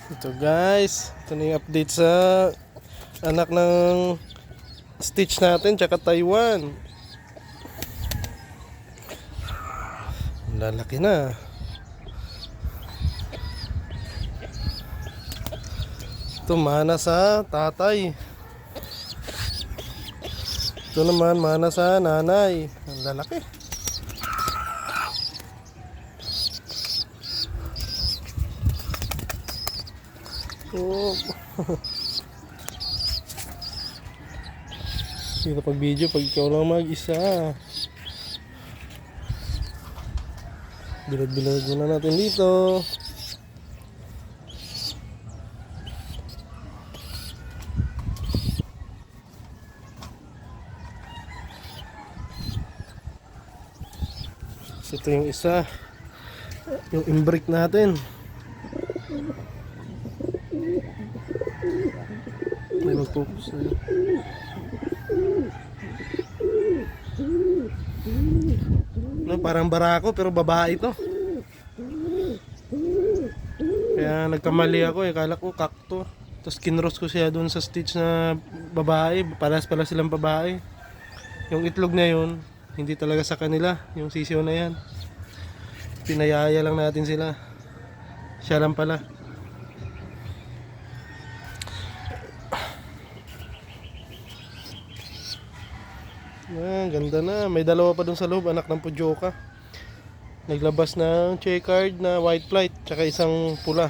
Ito guys, ito na yung update sa anak ng Stitch natin tsaka Taiwan. Lalaki na. Ito mana sa tatay. Ito naman mana sa nanay. Ang lalaki. Oh. Hindi pag video pag ikaw lang mag-isa. Bilad-bilad muna natin dito. So, ito yung isa. Yung imbrick natin. May mag-focus na yun. No, parang barako pero babae to. Kaya nagkamali ako eh. Kala ko kakto. Tapos kinross ko siya dun sa Stitch na babae. Paras pala silang babae. Yung itlog na yun, hindi talaga sa kanila. Yung sisiyo na yan. Pinayaya lang natin sila. Siya lang pala. Ganda na. May dalawa pa dun sa loob. Anak ng Pujoka. Naglabas ng checkered na white flight. Tsaka isang pula.